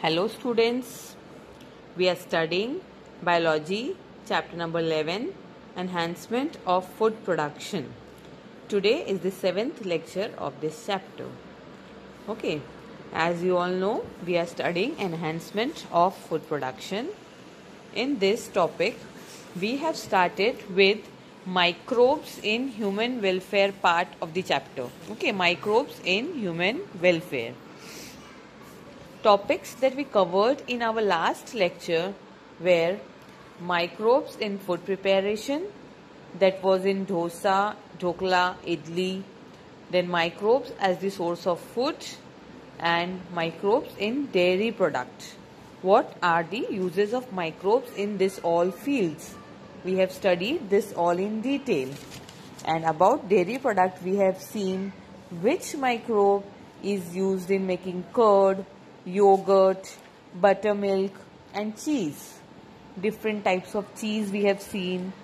Hello students, we are studying Biology, chapter number 11, Enhancement of Food Production. Today is the 7th lecture of this chapter. Okay, as you all know, we are studying Enhancement of Food Production. In this topic, we have started with microbes in human welfare part of the chapter. Okay, microbes in human welfare. Topics that we covered in our last lecture were microbes in food preparation, that was in dosa, dhokla, idli, then microbes as the source of food, and microbes in dairy product. What are the uses of microbes in this all fields? We have studied this all in detail. And about dairy product, we have seen which microbe is used in making curd, yogurt, buttermilk and cheese. Different types of cheese we have seen.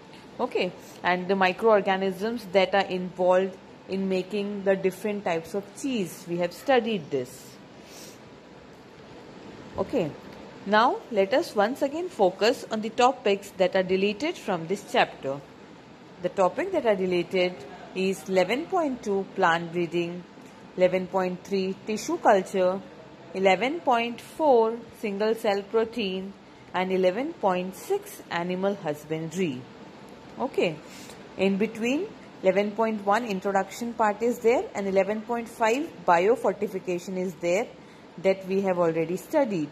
Okay, and the microorganisms that are involved in making the different types of cheese. We have studied this. Okay, now let us once again focus on the topics that are deleted from this chapter. The topic that are deleted is 11.2 plant breeding, 11.3 tissue culture, 11.4 single cell protein and 11.6 animal husbandry. Okay, in between 11.1 introduction part is there and 11.5 biofortification is there that we have already studied.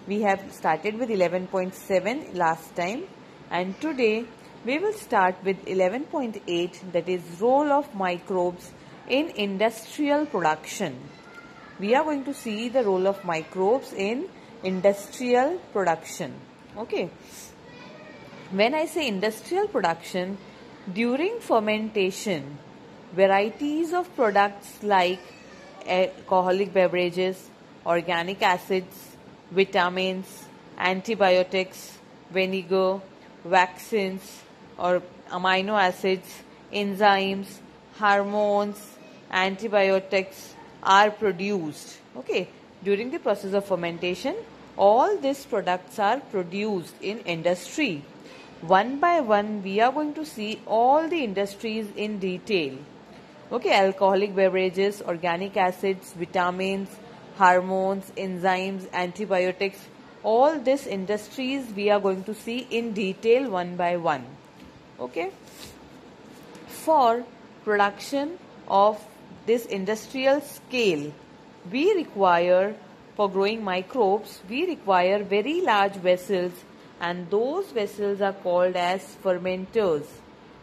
We have started with 11.7 last time and today we will start with 11.8, that is role of microbes in industrial production. We are going to see the role of microbes in industrial production. Okay. When I say industrial production, during fermentation, varieties of products like alcoholic beverages, organic acids, vitamins, antibiotics, vinegar, vaccines or amino acids, enzymes, hormones, antibiotics are produced. Okay, during the process of fermentation, all these products are produced in industry. One by one, we are going to see all the industries in detail. Okay, alcoholic beverages, organic acids, vitamins, hormones, enzymes, antibiotics, all these industries we are going to see in detail one by one. Okay, for production of this industrial scale, we require, for growing microbes, we require very large vessels and those vessels are called as fermenters.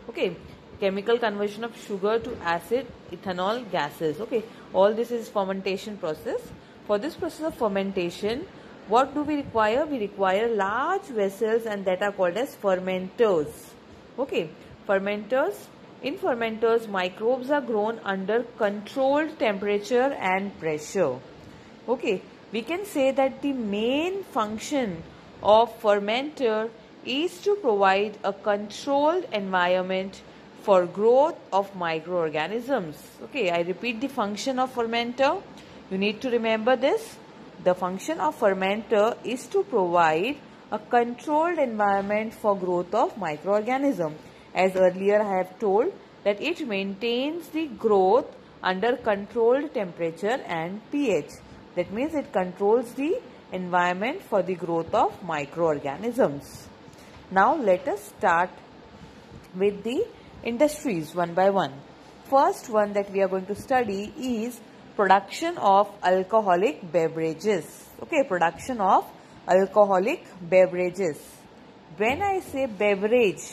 Okay, chemical conversion of sugar to acid, ethanol, gases. Okay, all this is fermentation process. For this process of fermentation, what do we require? We require large vessels and that are called as fermenters. Okay, fermenters. In fermenters, microbes are grown under controlled temperature and pressure. Okay, we can say that the main function of fermenter is to provide a controlled environment for growth of microorganisms. Okay, I repeat the function of fermenter. You need to remember this. The function of fermenter is to provide a controlled environment for growth of microorganisms. As earlier I have told that it maintains the growth under controlled temperature and pH. That means it controls the environment for the growth of microorganisms. Now let us start with the industries one by one. First one that we are going to study is production of alcoholic beverages. Okay, production of alcoholic beverages. When I say beverage,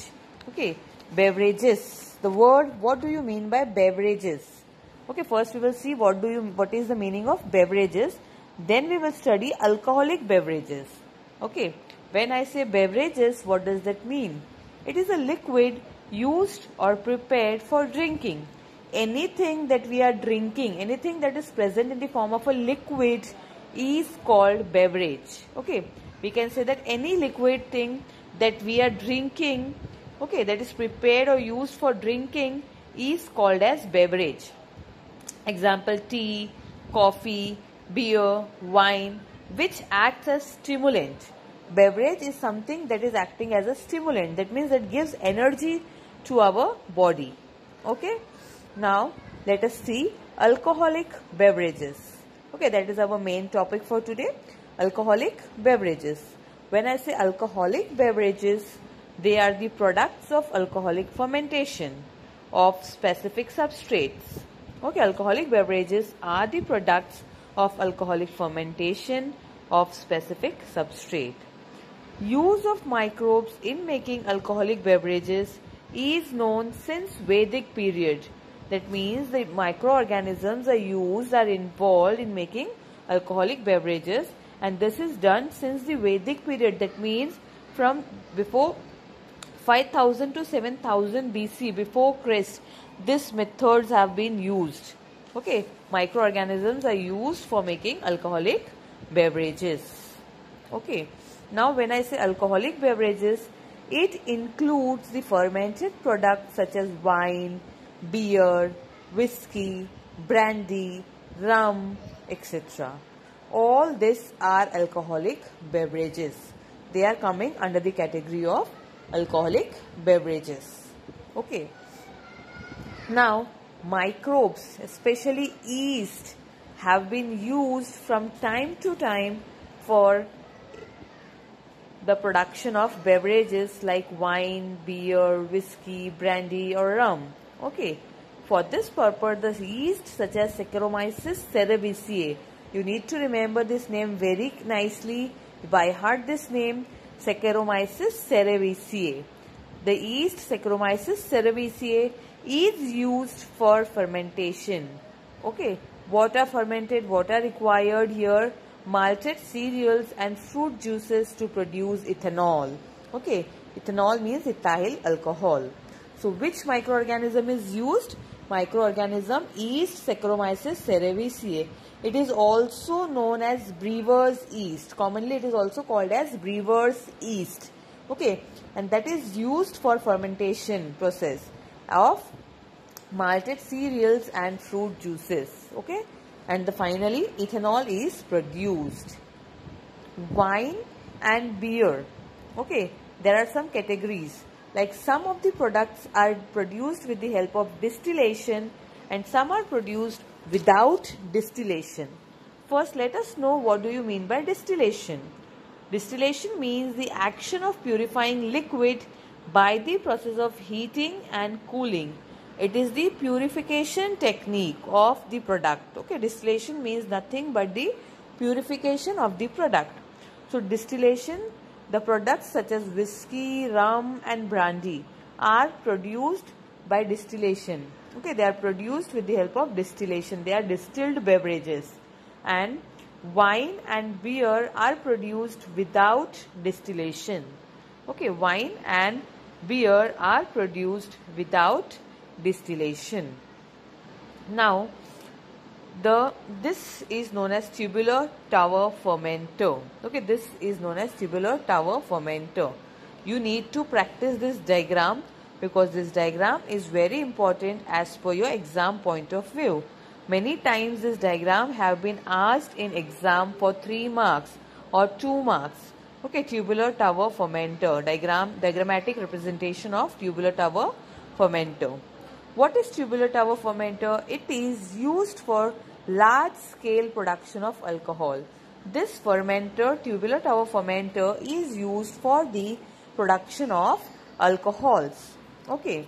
okay, beverages, the word, what do you mean by beverages? Okay, first we will see what is the meaning of beverages, then we will study alcoholic beverages. Okay, when I say beverages, what does that mean? It is a liquid used or prepared for drinking. Anything that we are drinking, anything that is present in the form of a liquid is called beverage. Okay, we can say that any liquid thing that we are drinking, okay, that is prepared or used for drinking is called as beverage. Example, tea, coffee, beer, wine, which acts as stimulant. Beverage is something that is acting as a stimulant. That means it gives energy to our body. Okay. Now let us see alcoholic beverages. Okay, that is our main topic for today. Alcoholic beverages. When I say alcoholic beverages, they are the products of alcoholic fermentation of specific substrates. Okay, alcoholic beverages are the products of alcoholic fermentation of specific substrate. Use of microbes in making alcoholic beverages is known since Vedic period. That means the microorganisms are involved in making alcoholic beverages, and this is done since the Vedic period. That means from before 5000 to 7000 BC, before Christ, these methods have been used. Okay, microorganisms are used for making alcoholic beverages. Okay, now when I say alcoholic beverages, it includes the fermented products such as wine, beer, whiskey, brandy, rum, etc. All these are alcoholic beverages. They are coming under the category of alcoholic beverages. Okay. Now, microbes, especially yeast, have been used from time to time for the production of beverages like wine, beer, whiskey, brandy or rum. Okay. For this purpose, the yeast such as Saccharomyces cerevisiae, you need to remember this name very nicely. By heart this name, Saccharomyces cerevisiae. The yeast Saccharomyces cerevisiae is used for fermentation. Okay. What are fermented? What are required here? Malted cereals and fruit juices to produce ethanol. Okay. Ethanol means ethyl alcohol. So which microorganism is used? Microorganism yeast Saccharomyces cerevisiae. It is also known as brewer's yeast. Commonly it is also called as brewer's yeast. Okay, and that is used for fermentation process of malted cereals and fruit juices. Okay, and finally ethanol is produced. Wine and beer. Okay, there are some categories. Like some of the products are produced with the help of distillation and some are produced without distillation. First, let us know what do you mean by distillation. Distillation means the action of purifying liquid by the process of heating and cooling. It is the purification technique of the product. Okay, distillation means nothing but the purification of the product. So, distillation, the products such as whiskey, rum and brandy are produced by distillation. Okay, they are produced with the help of distillation. They are distilled beverages. And wine and beer are produced without distillation. Okay, wine and beer are produced without distillation. Now, this is known as tubular tower fermenter. Okay, this is known as tubular tower fermenter. You need to practice this diagram because this diagram is very important as per your exam point of view. Many times this diagram have been asked in exam for 3 marks or 2 marks. Okay, tubular tower fermenter, diagrammatic representation of tubular tower fermenter. What is tubular tower fermenter? It is used for large scale production of alcohol. This fermenter, tubular tower fermenter, is used for the production of alcohols. Okay.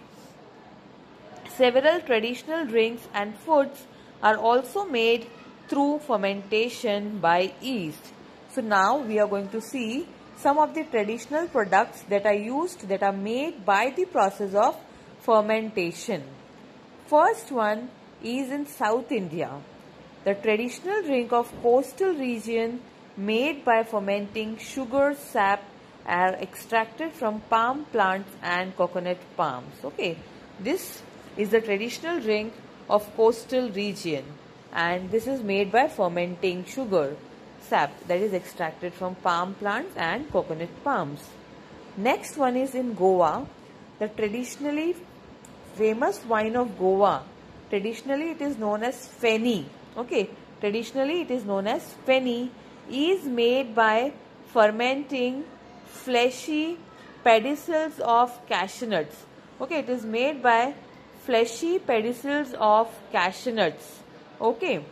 Several traditional drinks and foods are also made through fermentation by yeast. So now we are going to see some of the traditional products that are made by the process of fermentation. First one is in South India. The traditional drink of coastal region made by fermenting sugar sap are extracted from palm plants and coconut palms. Okay, this is the traditional drink of coastal region and this is made by fermenting sugar sap that is extracted from palm plants and coconut palms. Next one is in Goa. The traditionally famous wine of Goa, traditionally it is known as Feni. Okay, traditionally it is known as Feni, is made by fermenting fleshy pedicels of cashew nuts. Okay, it is made by fleshy pedicels of cashew nuts. Okay.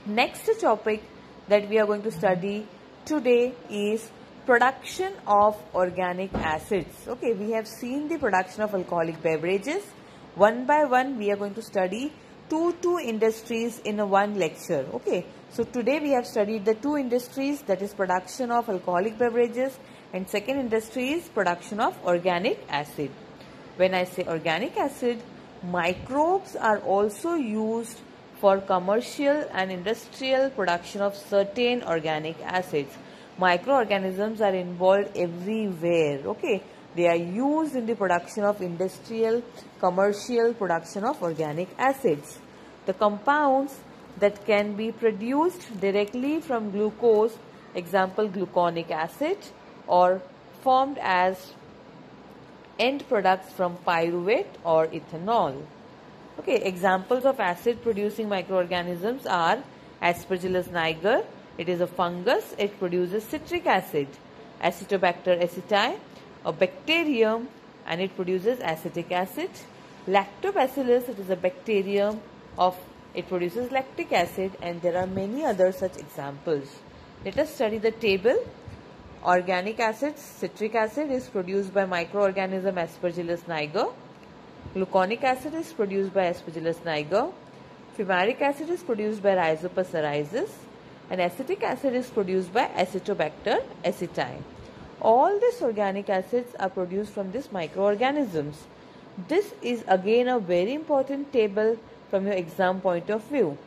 Next topic that we are going to study today is production of organic acids. Okay, we have seen the production of alcoholic beverages. One by one we are going to study two industries in one lecture. Okay, so today we have studied the two industries, that is production of alcoholic beverages, and second industry is production of organic acid. When I say organic acid, microbes are also used for commercial and industrial production of certain organic acids. Microorganisms are involved everywhere. Okay, they are used in the production of industrial, commercial production of organic acids. The compounds that can be produced directly from glucose, example gluconic acid, or formed as end products from pyruvate or ethanol. Okay, examples of acid producing microorganisms are Aspergillus niger. It is a fungus. It produces citric acid. Acetobacter aceti, a bacterium, and it produces acetic acid. Lactobacillus, it is a bacterium it produces lactic acid, and there are many other such examples. Let us study the table. Organic acids, citric acid is produced by microorganism Aspergillus niger. Gluconic acid is produced by Aspergillus niger. Fumaric acid is produced by Rhizopus ariesis, and acetic acid is produced by Acetobacter aceti. All these organic acids are produced from these microorganisms. This is again a very important table from your exam point of view.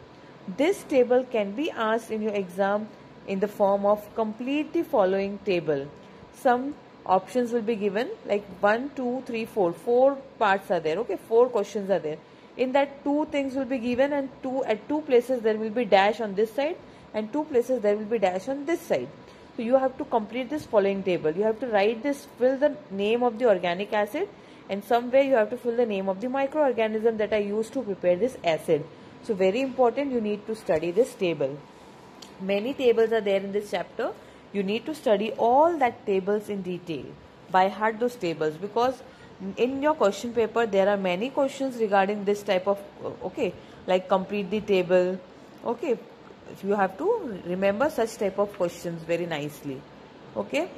This table can be asked in your exam in the form of complete the following table. Some options will be given like 1, 2, 3, 4. 4 parts are there. Okay, 4 questions are there. In that 2 things will be given, and at 2 places there will be dash on this side, and 2 places there will be dash on this side. So you have to complete this following table. You have to write this, fill the name of the organic acid, and somewhere you have to fill the name of the microorganism that are used to prepare this acid. So very important, you need to study this table. Many tables are there in this chapter. You need to study all that tables in detail. By heart those tables, because in your question paper there are many questions regarding this type of, okay, like complete the table. Okay, you have to remember such type of questions very nicely. Okay,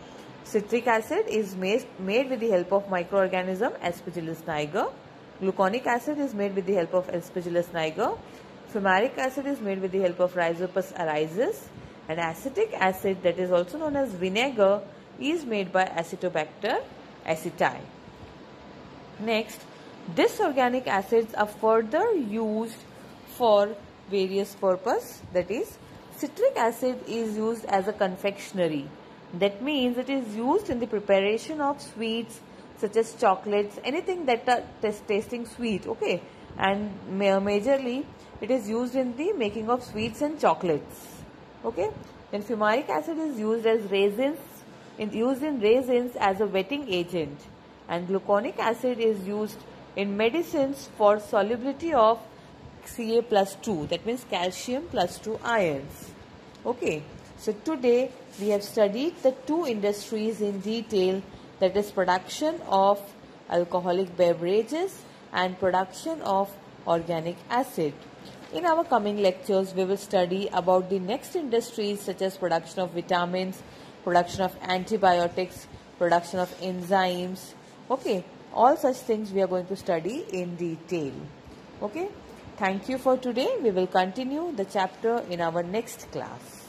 citric acid is made with the help of microorganism Aspergillus niger. Gluconic acid is made with the help of Aspergillus niger. Fumaric acid is made with the help of Rhizopus ariesis, and acetic acid, that is also known as vinegar, is made by Acetobacter aceti. Next, these organic acids are further used for various purpose. That is, citric acid is used as a confectionery. That means it is used in the preparation of sweets such as chocolates, anything that are tasting sweet. Okay, and majorly it is used in the making of sweets and chocolates. Okay, then fumaric acid is used as raisins, used in raisins as a wetting agent, and gluconic acid is used in medicines for solubility of Ca+2, that means calcium plus 2 ions. Okay, so today we have studied the two industries in detail, that is production of alcoholic beverages and production of organic acid. In our coming lectures, we will study about the next industries such as production of vitamins, production of antibiotics, production of enzymes. Okay, all such things we are going to study in detail. Okay, thank you for today. We will continue the chapter in our next class.